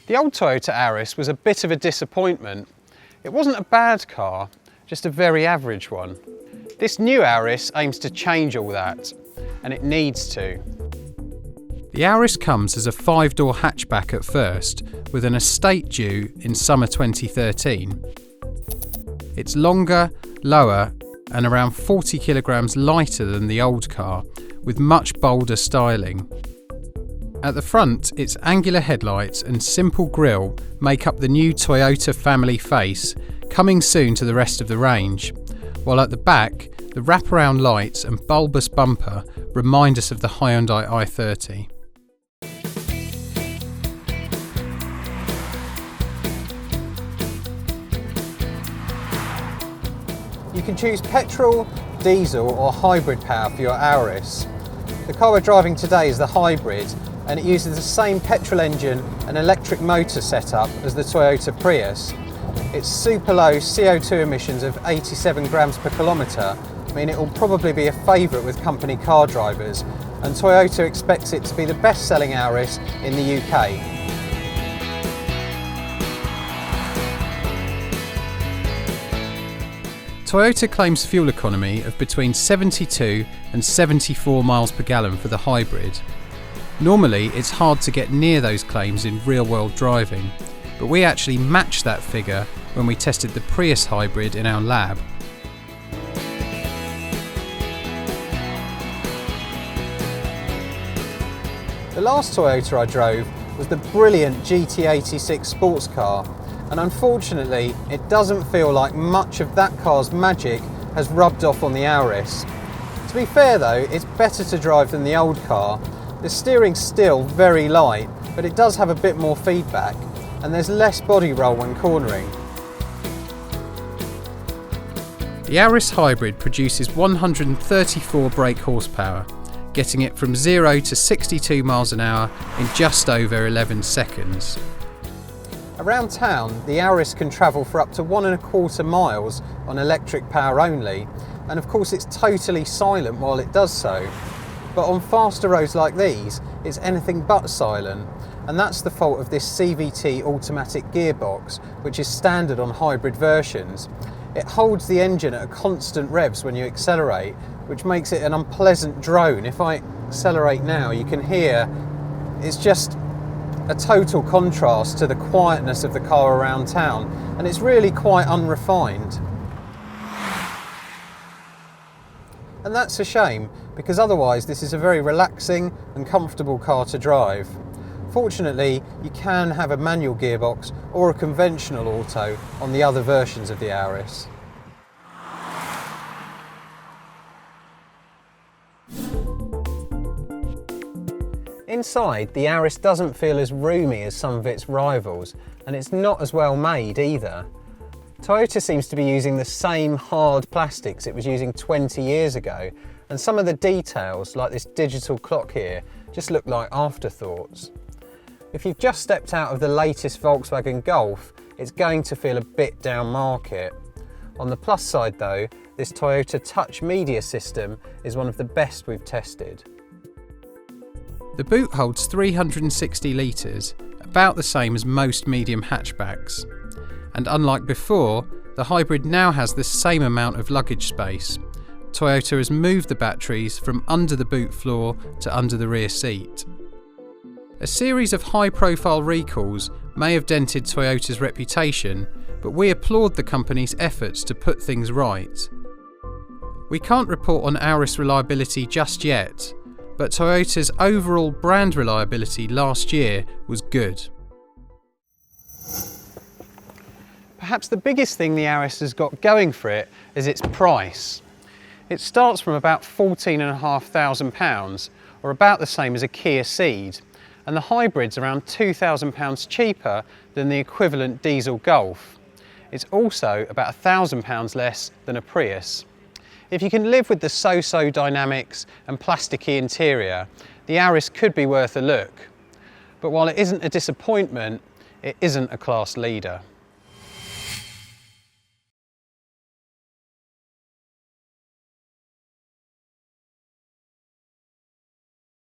The old Toyota Auris was a bit of a disappointment. It wasn't a bad car, just a very average one. This new Auris aims to change all that, and it needs to. The Auris comes as a 5-door hatchback at first, with an estate due in summer 2013. It's longer, lower, and around 40 kilograms lighter than the old car, with much bolder styling. At the front, its angular headlights and simple grille make up the new Toyota family face, coming soon to the rest of the range, while at the back, the wraparound lights and bulbous bumper remind us of the Hyundai i30. You can choose petrol, diesel or hybrid power for your Auris. The car we're driving today is the hybrid, and it uses the same petrol engine and electric motor setup as the Toyota Prius. Its super low CO2 emissions of 87 grams per kilometre mean it will probably be a favourite with company car drivers, and Toyota expects it to be the best-selling Auris in the UK. Toyota claims fuel economy of between 72 and 74 miles per gallon for the hybrid. Normally, it's hard to get near those claims in real-world driving, but we actually matched that figure when we tested the Prius hybrid in our lab. The last Toyota I drove was the brilliant GT86 sports car, and unfortunately it doesn't feel like much of that car's magic has rubbed off on the Auris. To be fair though, it's better to drive than the old car. The steering's still very light, but it does have a bit more feedback, and there's less body roll when cornering. The Auris Hybrid produces 134 brake horsepower, getting it from 0 to 62 miles an hour in just over 11 seconds. Around town, the Auris can travel for up to 1¼ miles on electric power only, and of course it's totally silent while it does so. But on faster roads like these, it's anything but silent, and that's the fault of this CVT automatic gearbox, which is standard on hybrid versions. It holds the engine at a constant revs when you accelerate, which makes it an unpleasant drone. If I accelerate now, you can hear it's just a total contrast to the quietness of the car around town, and it's really quite unrefined. And that's a shame, because otherwise this is a very relaxing and comfortable car to drive. Fortunately, you can have a manual gearbox or a conventional auto on the other versions of the Auris. Inside, the Auris doesn't feel as roomy as some of its rivals, and it's not as well made either. Toyota seems to be using the same hard plastics it was using 20 years ago, and some of the details, like this digital clock here, just look like afterthoughts. If you've just stepped out of the latest Volkswagen Golf, it's going to feel a bit down market. On the plus side though, this Toyota Touch media system is one of the best we've tested. The boot holds 360 litres, about the same as most medium hatchbacks. And unlike before, the hybrid now has the same amount of luggage space. Toyota has moved the batteries from under the boot floor to under the rear seat. A series of high-profile recalls may have dented Toyota's reputation, but we applaud the company's efforts to put things right. We can't report on Auris reliability just yet, but Toyota's overall brand reliability last year was good. Perhaps the biggest thing the Auris has got going for it is its price. It starts from about £14,500, or about the same as a Kia Ceed, and the hybrid's around £2,000 cheaper than the equivalent diesel Golf. It's also about £1,000 less than a Prius. If you can live with the so-so dynamics and plasticky interior, the Auris could be worth a look. But while it isn't a disappointment, it isn't a class leader.